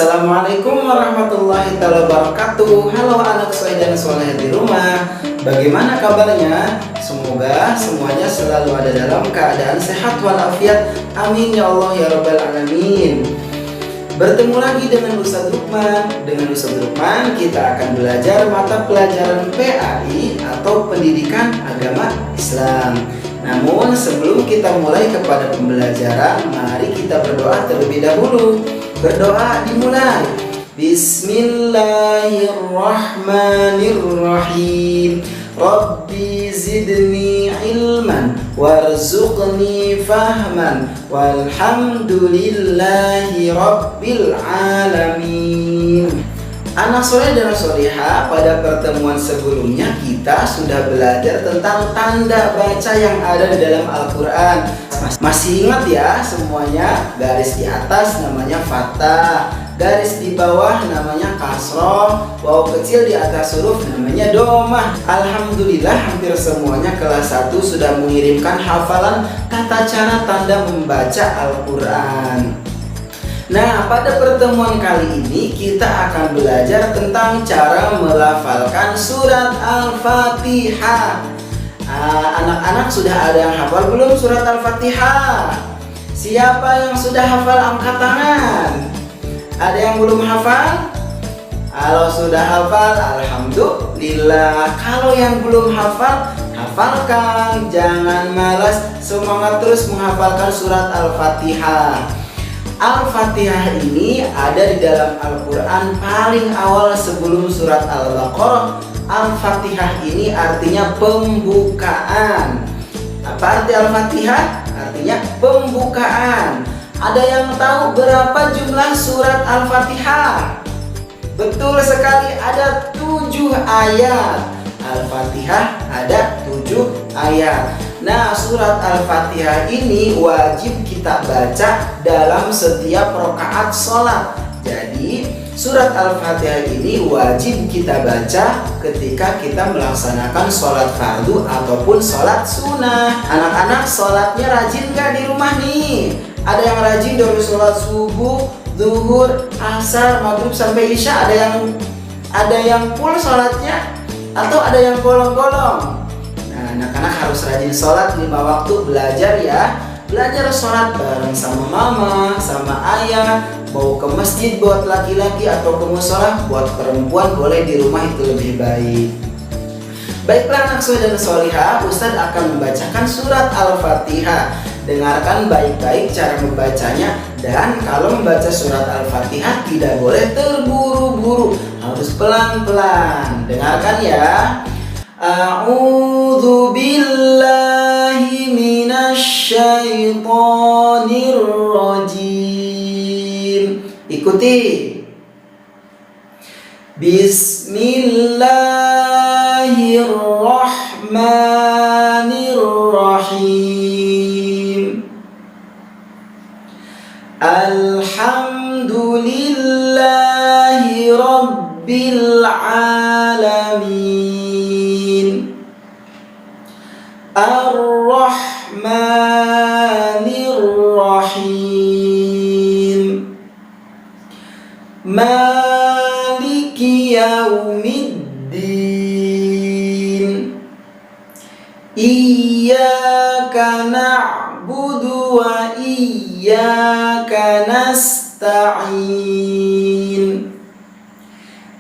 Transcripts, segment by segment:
Assalamualaikum warahmatullahi wabarakatuh. Halo anak soleh dan soleh di rumah. Bagaimana kabarnya? Semoga semuanya selalu ada dalam keadaan sehat walafiat. Amin ya Allah ya rabbal alamin. Bertemu lagi dengan Ustadz Lukman. Dengan Ustadz Lukman kita akan belajar mata pelajaran PAI atau Pendidikan Agama Islam. Namun sebelum kita mulai kepada pembelajaran, mari kita berdoa terlebih dahulu. Berdoa dimulai. Bismillahirrahmanirrahim. Rabbi zidni ilman warzuqni fahman walhamdulillahi rabbil alamin. Anak soleh dan soleha, pada pertemuan sebelumnya kita sudah belajar tentang tanda baca yang ada di dalam Al-Quran. Masih ingat ya semuanya? Garis di atas namanya fathah, garis di bawah namanya kasroh, waw kecil di atas huruf namanya domah. Alhamdulillah hampir semuanya kelas 1 sudah mengirimkan hafalan tata cara tanda membaca Al-Quran. Nah, pada pertemuan kali ini kita akan belajar tentang cara melafalkan surat Al-Fatihah. Anak-anak sudah ada yang hafal belum surat Al-Fatihah? Siapa yang sudah hafal angkat tangan? Ada yang belum hafal? Kalau sudah hafal, alhamdulillah. Kalau yang belum hafal, hafalkan. Jangan malas, semangat terus menghafalkan surat Al-Fatihah. Al-Fatihah ini ada di dalam Al-Quran paling awal sebelum surat Al-Baqarah. Al-Fatihah ini artinya pembukaan. Apa arti Al-Fatihah? Artinya pembukaan. Ada yang tahu berapa jumlah surat Al-Fatihah? Betul sekali, ada 7 ayat. Al-Fatihah ada 7 ayat. Nah, surat Al-Fatihah ini wajib kita baca dalam setiap rakaat sholat. Jadi, surat Al-Fatihah ini wajib kita baca ketika kita melaksanakan sholat fardu ataupun sholat sunnah. Anak-anak sholatnya rajin gak di rumah nih? Ada yang rajin dari sholat subuh, zuhur, asar, maghrib sampai isya. Ada yang full sholatnya atau ada yang bolong-bolong. Anak-anak harus rajin sholat 5 waktu, belajar ya. Belajar sholat bareng sama mama, sama ayah. Mau ke masjid buat laki-laki atau ke mushola buat perempuan, boleh di rumah, itu lebih baik. Baiklah anak soleh dan solihah, Ustadz akan membacakan surat Al-Fatihah. Dengarkan baik-baik cara membacanya. Dan kalau membaca surat Al-Fatihah tidak boleh terburu-buru, harus pelan-pelan. Dengarkan ya. A'udzu billahi minasy syaithanir rajim. Ikuti. Bismillahirrahmanirrahim. Alhamdulillahi rabbil alamin. Ar-Rahmanir-Rahim. Maliki yaumiddin. Iyyaka na'budu wa iyyaka nasta'in.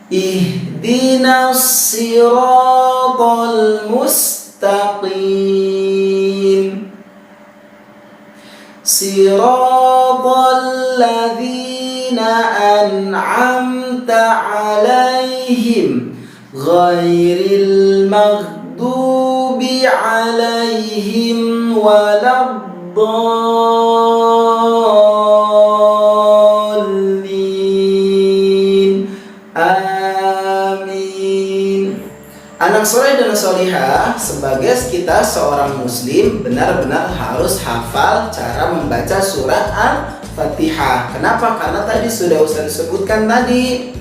Ihdinas siratal mustaqim. Siratal ladzina an'amta 'alaihim ghairil maghdubi 'alaihim waladdallin. Amin. Anak soleh dan solihah, sebagai kita seorang muslim benar-benar harus hafal cara membaca surat Al-Fatihah. Kenapa? Karena tadi sudah Ustaz sebutkan tadi.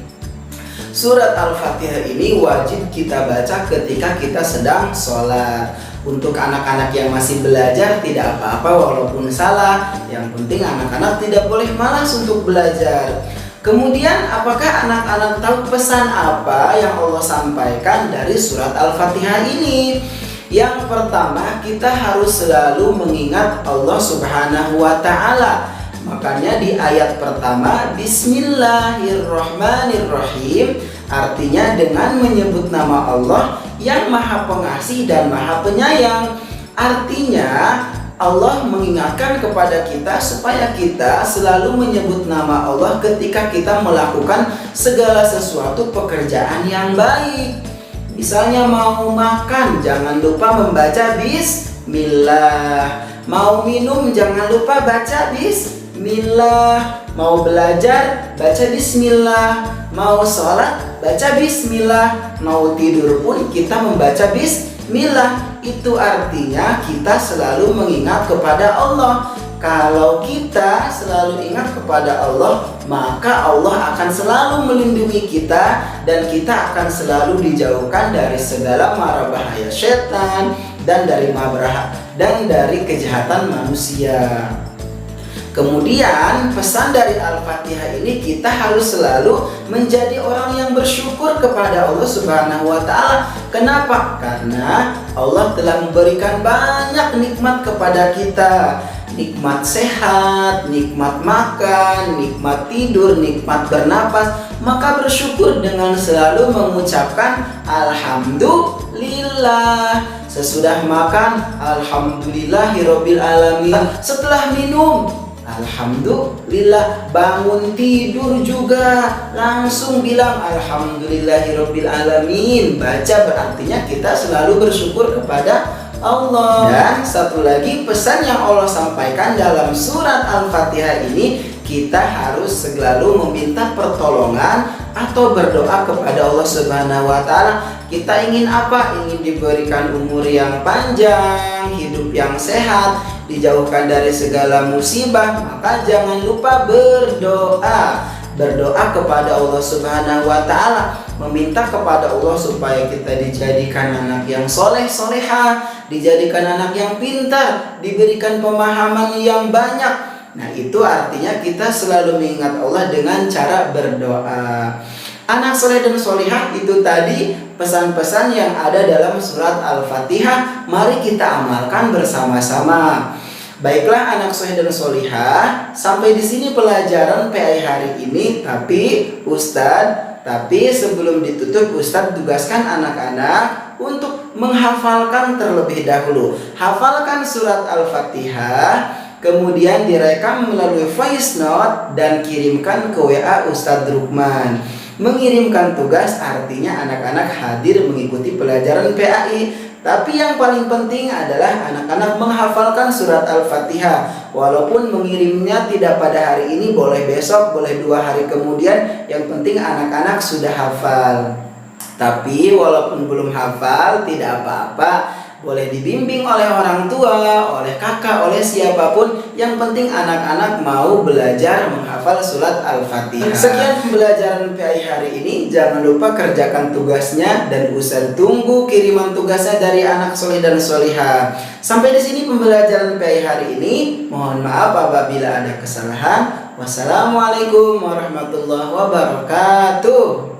Surat Al-Fatihah ini wajib kita baca ketika kita sedang sholat. Untuk anak-anak yang masih belajar tidak apa-apa walaupun salah. Yang penting anak-anak tidak boleh malas untuk belajar. Kemudian apakah anak-anak tahu pesan apa yang Allah sampaikan dari surat Al-Fatihah ini? Yang pertama, kita harus selalu mengingat Allah Subhanahu wa Ta'ala. Makanya di ayat pertama, Bismillahirrahmanirrahim, artinya dengan menyebut nama Allah yang Maha Pengasih dan Maha Penyayang. Artinya Allah mengingatkan kepada kita supaya kita selalu menyebut nama Allah ketika kita melakukan segala sesuatu pekerjaan yang baik. Misalnya mau makan, jangan lupa membaca Bismillah. Mau minum, jangan lupa baca Bismillah. Mau belajar, baca Bismillah. Mau sholat, baca Bismillah. Mau tidur pun kita membaca Bismillah. Itu artinya kita selalu mengingat kepada Allah. Kalau kita selalu ingat kepada Allah, maka Allah akan selalu melindungi kita dan kita akan selalu dijauhkan dari segala mara bahaya setan dan dari kejahatan manusia. Kemudian pesan dari Al-Fatihah ini, kita harus selalu menjadi orang yang bersyukur kepada Allah Subhanahu wa Ta'ala. Kenapa? Karena Allah telah memberikan banyak nikmat kepada kita. Nikmat sehat, nikmat makan, nikmat tidur, nikmat bernapas. Maka bersyukur dengan selalu mengucapkan Alhamdulillah. Sesudah makan, Alhamdulillahirabbil alamin. Setelah minum, Alhamdulillah. Bangun tidur juga langsung bilang Alhamdulillahirabbil alamin. Baca berartinya kita selalu bersyukur kepada Allah. Dan satu lagi pesan yang Allah sampaikan dalam surat Al-Fatihah ini, kita harus selalu meminta pertolongan atau berdoa kepada Allah Subhanahu wa Ta'ala. Kita ingin apa? Ingin diberikan umur yang panjang, hidup yang sehat, dijauhkan dari segala musibah, maka jangan lupa berdoa. Berdoa kepada Allah Subhanahu wa Ta'ala, meminta kepada Allah supaya kita dijadikan anak yang soleh solehah, dijadikan anak yang pintar, diberikan pemahaman yang banyak. Nah, itu artinya kita selalu mengingat Allah dengan cara berdoa. Anak soleh dan solehah, itu tadi pesan-pesan yang ada dalam surat Al-Fatihah. Mari kita amalkan bersama-sama. Baiklah anak soleh dan solihah, sampai di sini pelajaran PAI hari ini. Tapi sebelum ditutup, Ustadz tugaskan anak-anak untuk menghafalkan terlebih dahulu. Hafalkan surat Al-Fatihah, kemudian direkam melalui voice note dan kirimkan ke WA Ustadz Rukman. Mengirimkan tugas artinya anak-anak hadir mengikuti pelajaran PAI. Tapi yang paling penting adalah anak-anak menghafalkan surat Al-Fatihah. Walaupun mengirimnya tidak pada hari ini, boleh besok, boleh 2 hari kemudian. Yang penting anak-anak sudah hafal. Tapi walaupun belum hafal, tidak apa-apa. Boleh dibimbing oleh orang tua, oleh kakak, oleh siapapun. Yang penting anak-anak mau belajar menghafal surat Al-Fatihah. Sekian pembelajaran PAI hari ini. Jangan lupa kerjakan tugasnya dan Ustaz tunggu kiriman tugasnya dari anak soleh dan solihah. Sampai di sini pembelajaran PAI hari ini. Mohon maaf apabila ada kesalahan. Wassalamualaikum warahmatullahi wabarakatuh.